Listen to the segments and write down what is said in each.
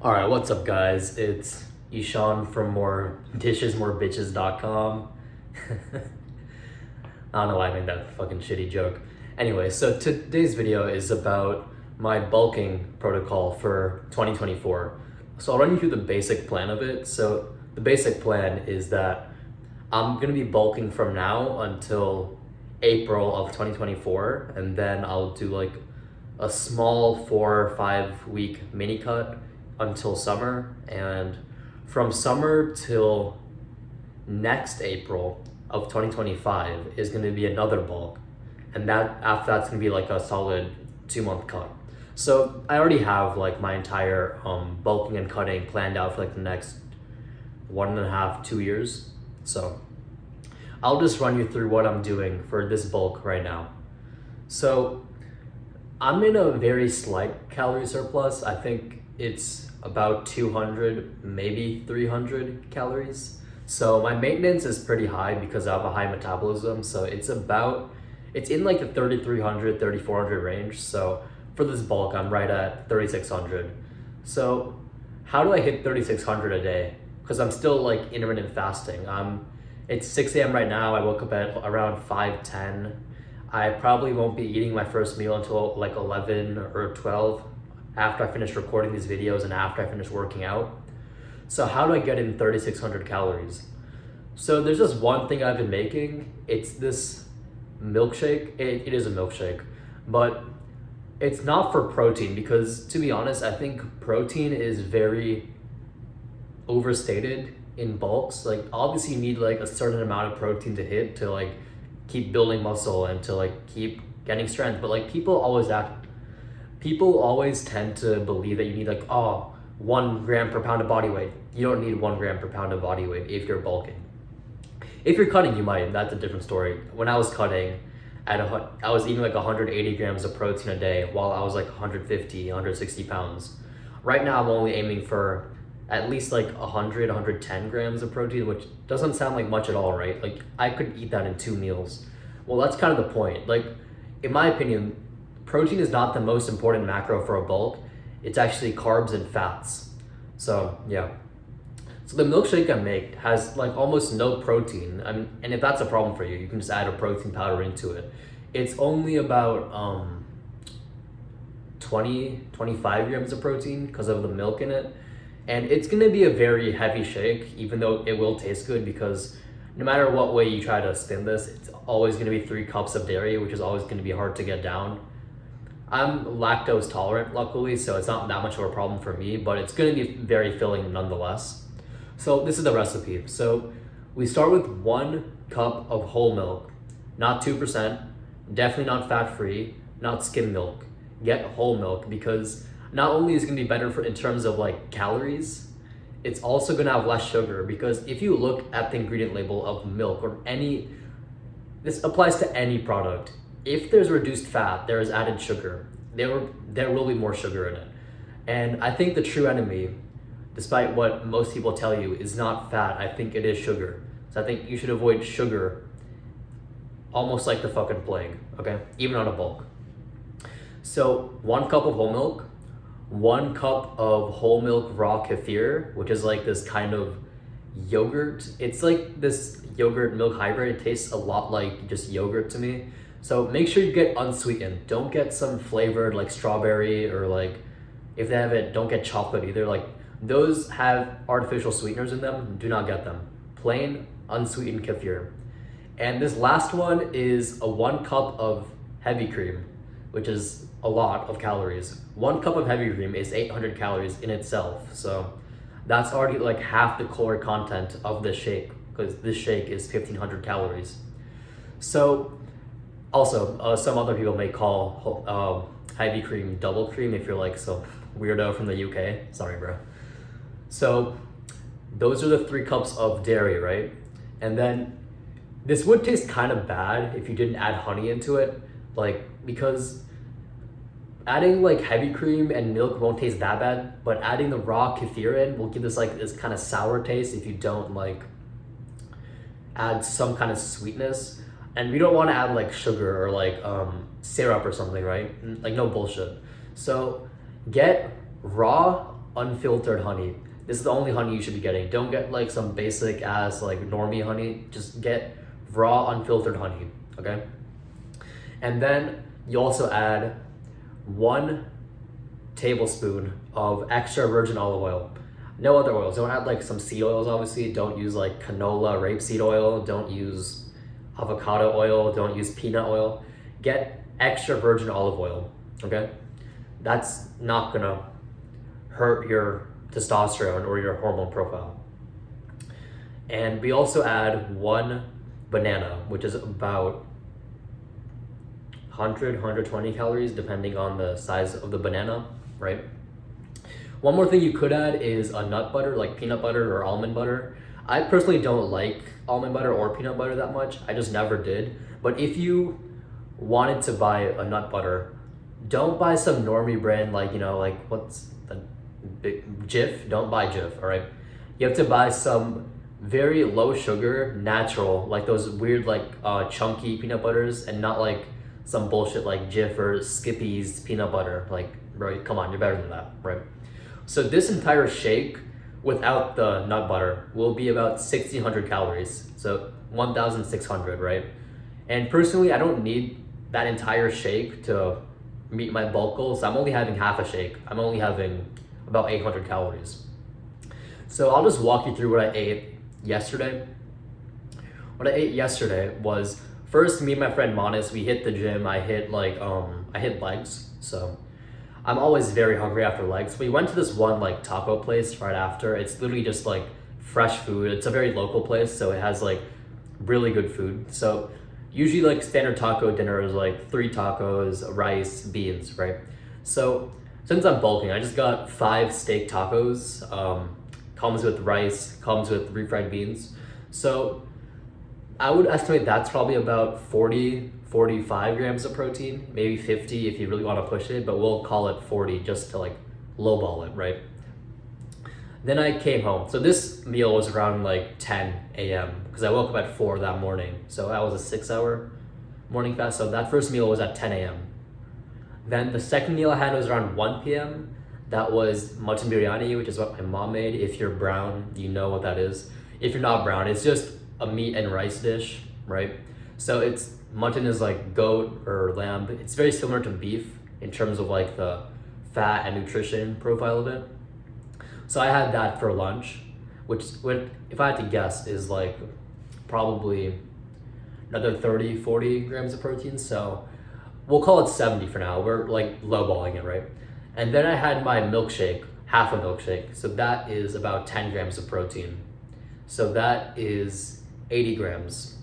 Alright, what's up guys? It's Ishan from moredishesmorebitches.com. I don't know why I made that fucking shitty joke. Anyway, so today's video is about my bulking protocol for 2024. So I'll run you through the basic plan of it. So the basic plan is that I'm gonna be bulking from now until April of 2024, and then I'll do like a small 4 or 5 week mini cut until summer, and from summer till next April of 2025 is going to be another bulk, and that after that's going to be like a solid 2-month cut. So I already have like my entire bulking and cutting planned out for like the next 1.5-2 years. So I'll just run you through what I'm doing for this bulk right now. So I'm in a very slight calorie surplus. I think it's about 200, maybe 300 calories. So my maintenance is pretty high because I have a high metabolism. So it's in like the 3,300, 3,400 range. So for this bulk, I'm right at 3,600. So how do I hit 3,600 a day? Because I'm still like intermittent fasting. It's 6 a.m. right now. I woke up at around 5:10. I probably won't be eating my first meal until like 11 or 12 after I finish recording these videos and after I finish working out. So how do I get in 3,600 calories? So there's just one thing I've been making. It's this milkshake. It is a milkshake, but it's not for protein because, to be honest, I think protein is very overstated in bulks. Like obviously you need like a certain amount of protein to hit to like keep building muscle and to like keep getting strength, but like people always tend to believe that you need like 1 gram per pound of body weight. You don't need 1 gram per pound of body weight if you're bulking. If you're cutting, you might. That's a different story. When I was cutting, I was eating like 180 grams of protein a day while I was like 150, 160 pounds. Right now I'm only aiming for at least like 100, 110 grams of protein, which doesn't sound like much at all, right? Like I could eat that in 2 meals. Well, that's kind of the point. Like, in my opinion, protein is not the most important macro for a bulk. It's actually carbs and fats. So yeah. So the milkshake I make has like almost no protein. And if that's a problem for you, you can just add a protein powder into it. It's only about 25 grams of protein because of the milk in it. And it's gonna be a very heavy shake, even though it will taste good, because no matter what way you try to spin this, it's always gonna be 3 cups of dairy, which is always gonna be hard to get down. I'm lactose tolerant, luckily, so it's not that much of a problem for me, but it's gonna be very filling nonetheless. So this is the recipe. So we start with 1 cup of whole milk, not 2%, definitely not fat-free, not skim milk. Get whole milk, because not only is it gonna be better in terms of like calories, it's also gonna have less sugar, because if you look at the ingredient label of milk or this applies to any product. If there's reduced fat, there is added sugar. There will be more sugar in it. And I think the true enemy, despite what most people tell you, is not fat. I think it is sugar. So I think you should avoid sugar almost like the fucking plague, okay? Even on a bulk. So 1 cup of whole milk, 1 cup of whole milk raw kefir, which is like this kind of yogurt. It's like this yogurt milk hybrid. It tastes a lot like just yogurt to me. So make sure you get unsweetened. Don't get some flavored like strawberry, or like if they have it, don't get chocolate either. Like those have artificial sweeteners in them. Do not get them. Plain unsweetened kefir. And this last one is a 1 cup of heavy cream, which is a lot of calories. 1 cup of heavy cream is 800 calories in itself. So that's already like half the caloric content of this shake, because this shake is 1,500 calories. So also, some other people may call heavy cream double cream if you're like some weirdo from the UK. Sorry, bro. So those are the 3 cups of dairy, right? And then this would taste kind of bad if you didn't add honey into it, like, because adding like heavy cream and milk won't taste that bad, but adding the raw kefir in will give this like this kind of sour taste if you don't like add some kind of sweetness. And we don't want to add like sugar or like syrup or something, right? Like no bullshit. So get raw unfiltered honey. This is the only honey you should be getting. Don't get like some basic ass like normie honey. Just get raw unfiltered honey, okay? And then you also add 1 tablespoon of extra virgin olive oil. No other oils. Don't add like some seed oils, obviously. Don't use like canola, rapeseed oil. Don't use avocado oil. Don't use peanut oil. Get extra virgin olive oil, okay? That's not gonna hurt your testosterone or your hormone profile. And we also add 1 banana, which is about 120 calories depending on the size of the banana, right? One more thing you could add is a nut butter, like peanut butter or almond butter. I personally don't like almond butter or peanut butter that much. I just never did. But if you wanted to buy a nut butter, don't buy some normie brand like, like what's the big Jif? Don't buy Jif, all right? You have to buy some very low sugar, natural, like those weird like chunky peanut butters, and not like some bullshit like Jif or Skippy's peanut butter. Like, bro, come on, you're better than that, right? So this entire shake without the nut butter will be about 1,600 calories. So 1,600, right? And personally, I don't need that entire shake to meet my bulk goals. I'm only having half a shake. I'm only having about 800 calories. So I'll just walk you through what I ate yesterday. What I ate yesterday was, first, me and my friend Manis, we hit the gym. I hit legs. So I'm always very hungry after legs. We went to this one like taco place right after. It's literally just like fresh food. It's a very local place, so it has like really good food. So usually like standard taco dinner is like 3 tacos, rice, beans, right? So since I'm bulking, I just got 5 steak tacos. Comes with rice, comes with refried beans. So I would estimate that's probably about 45 grams of protein, maybe 50 if you really want to push it, but we'll call it 40 just to like lowball it, right? Then I came home. So this meal was around like 10 a.m. because I woke up at 4 that morning. So that was a 6-hour morning fast. So that first meal was at 10 a.m. Then the second meal I had was around 1 p.m. That was mutton biryani, which is what my mom made. If you're brown, you know what that is. If you're not brown, it's just a meat and rice dish, right? So mutton is like goat or lamb. It's very similar to beef in terms of like the fat and nutrition profile of it. So I had that for lunch, which if I had to guess is like probably another 30, 40 grams of protein. So we'll call it 70 for now. We're like lowballing it, right? And then I had my milkshake, half a milkshake. So that is about 10 grams of protein. So that is 80 grams.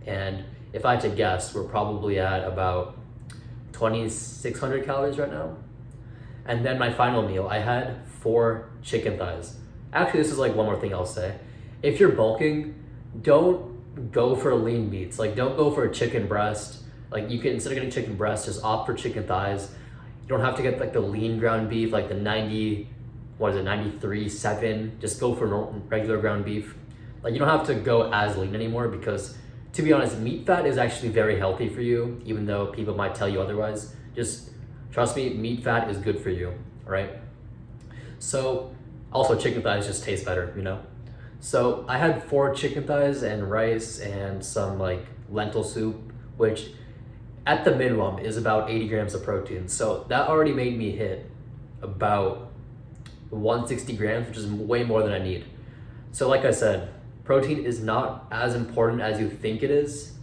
And if I had to guess, we're probably at about 2,600 calories right now. And then my final meal, I had 4 chicken thighs. Actually, this is like one more thing I'll say. If you're bulking, don't go for lean meats. Like, don't go for a chicken breast. Like, you can, instead of getting chicken breast, just opt for chicken thighs. You don't have to get like the lean ground beef, like the 93.7. Just go for regular ground beef. Like, you don't have to go as lean anymore because, to be honest, meat fat is actually very healthy for you, even though people might tell you otherwise. Just trust me, meat fat is good for you, right? So, also chicken thighs just taste better, So I had 4 chicken thighs and rice and some like lentil soup, which at the minimum is about 80 grams of protein. So that already made me hit about 160 grams, which is way more than I need. So like I said, protein is not as important as you think it is,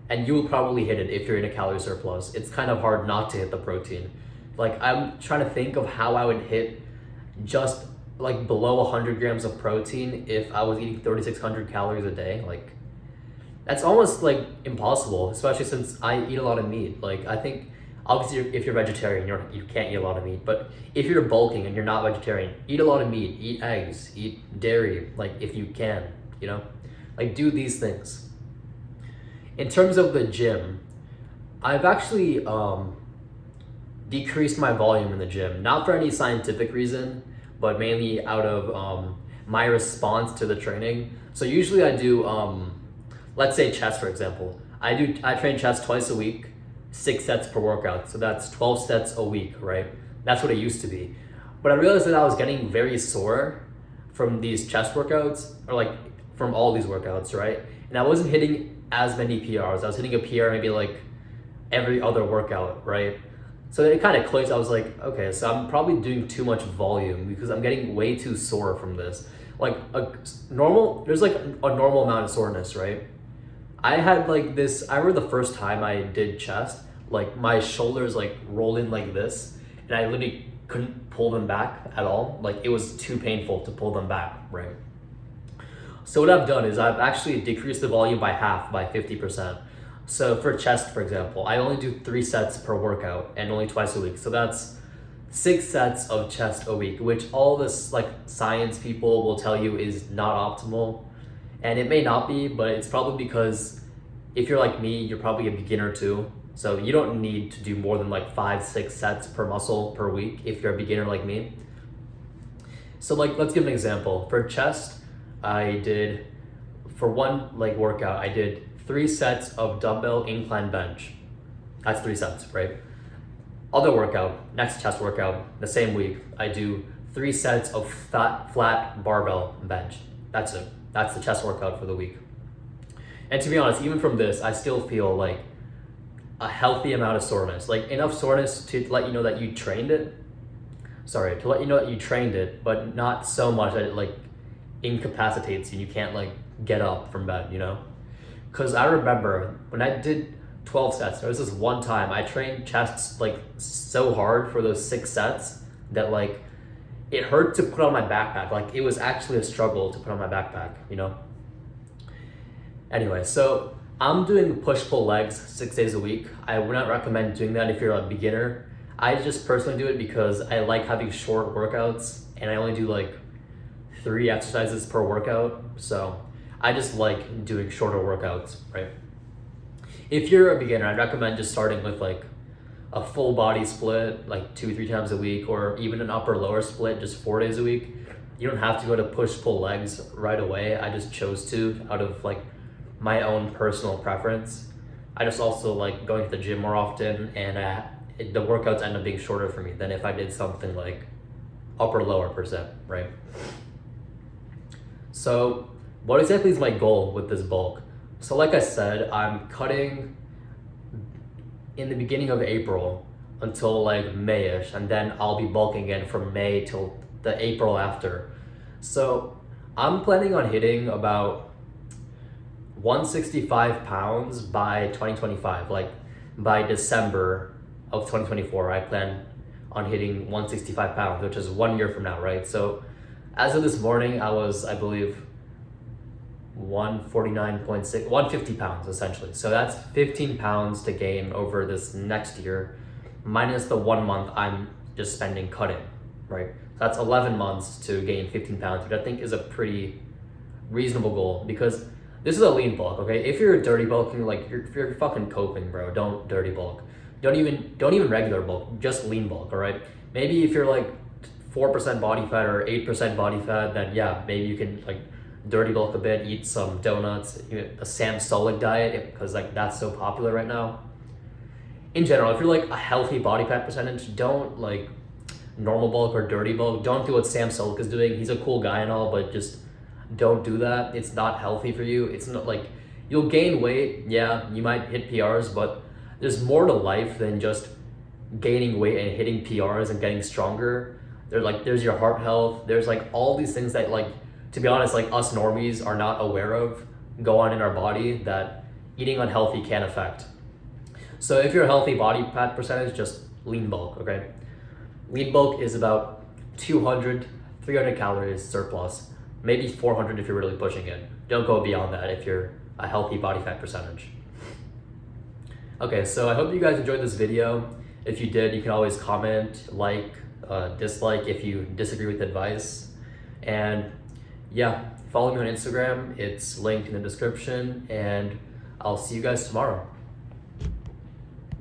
and you will probably hit it if you're in a calorie surplus. It's kind of hard not to hit the protein. Like, I'm trying to think of how I would hit just like below 100 grams of protein if I was eating 3,600 calories a day. Like, that's almost like impossible, especially since I eat a lot of meat. Like, I think obviously if you're vegetarian, you can't eat a lot of meat, but if you're bulking and you're not vegetarian, eat a lot of meat, eat eggs, eat dairy, like if you can, like do these things. In terms of the gym, I've actually decreased my volume in the gym, not for any scientific reason, but mainly out of my response to the training. So usually I do, let's say chest, for example. I train chest twice a week, 6 sets per workout. So that's 12 sets a week, right? That's what it used to be. But I realized that I was getting very sore from these chest workouts, or like from all these workouts, right? And I wasn't hitting as many PRs. I was hitting a PR maybe like every other workout, right? So it kind of clicked. I was like, okay, so I'm probably doing too much volume because I'm getting way too sore from this. Like there's like a normal amount of soreness, right? I had like this, I remember the first time I did chest, like my shoulders like rolled in like this, and I literally couldn't pull them back at all. Like it was too painful to pull them back, right? So what I've done is I've actually decreased the volume by half, by 50%. So for chest, for example, I only do 3 sets per workout and only twice a week. So that's 6 sets of chest a week, which all this like science people will tell you is not optimal. And it may not be, but it's probably because if you're like me, you're probably a beginner too. So you don't need to do more than like 5-6 sets per muscle per week if you're a beginner like me. So like, let's give an example. For chest, for one like workout, I did 3 sets of dumbbell incline bench. That's 3 sets, right? Other workout, next chest workout, the same week, I do 3 sets of flat barbell bench. That's it. That's the chest workout for the week. And to be honest, even from this, I still feel like a healthy amount of soreness, like enough soreness to let you know that you trained it. To let you know that you trained it, but not so much that it like incapacitates you. You can't like get up from bed, you know? Because I remember when I did 12 sets, there was this one time I trained chests like so hard for those 6 sets that like it hurt to put on my backpack. Like it was actually a struggle to put on my backpack, you know? Anyway, so I'm doing push-pull legs 6 days a week. I would not recommend doing that if you're a beginner. I just personally do it because I like having short workouts and I only do like 3 exercises per workout. So I just like doing shorter workouts, right? If you're a beginner, I'd recommend just starting with like a full body split, like 2-3 times a week, or even an upper lower split, just 4 days a week. You don't have to go to push-pull legs right away. I just chose to out of like my own personal preference. I just also like going to the gym more often, and the workouts end up being shorter for me than if I did something like upper lower %, right? So what exactly is my goal with this bulk? So like I said, I'm cutting in the beginning of April until like May-ish, and then I'll be bulking again from May till the April after. So I'm planning on hitting about 165 pounds by 2025. Like by December of 2024, I plan on hitting 165 pounds, which is 1 year from now, right? So as of this morning, I was, I believe, 149.6, 150 pounds essentially. So that's 15 pounds to gain over this next year, minus the 1 month I'm just spending cutting, right? So that's 11 months to gain 15 pounds, which I think is a pretty reasonable goal, because this is a lean bulk, okay? If you're dirty bulking, like you're fucking coping, bro. Don't dirty bulk. Don't even regular bulk, just lean bulk, all right? Maybe if you're like 4% body fat or 8% body fat, then yeah, maybe you can like dirty bulk a bit, eat some donuts, a Sam Sulek diet, because like that's so popular right now. In general, if you're like a healthy body fat percentage, don't like normal bulk or dirty bulk. Don't do what Sam Sulek is doing. He's a cool guy and all, but just don't do that. It's not healthy for you. It's not like, you'll gain weight. Yeah, you might hit PRs, but there's more to life than just gaining weight and hitting PRs and getting stronger. There's your heart health. There's like all these things that like, to be honest, like us normies are not aware of go on in our body that eating unhealthy can affect. So if you're a healthy body fat percentage, just lean bulk, okay? Lean bulk is about 200, 300 calories surplus, maybe 400 if you're really pushing it. Don't go beyond that if you're a healthy body fat percentage. Okay, so I hope you guys enjoyed this video. If you did, you can always comment, like, dislike if you disagree with advice. And yeah, follow me on Instagram. It's linked in the description, and I'll see you guys tomorrow.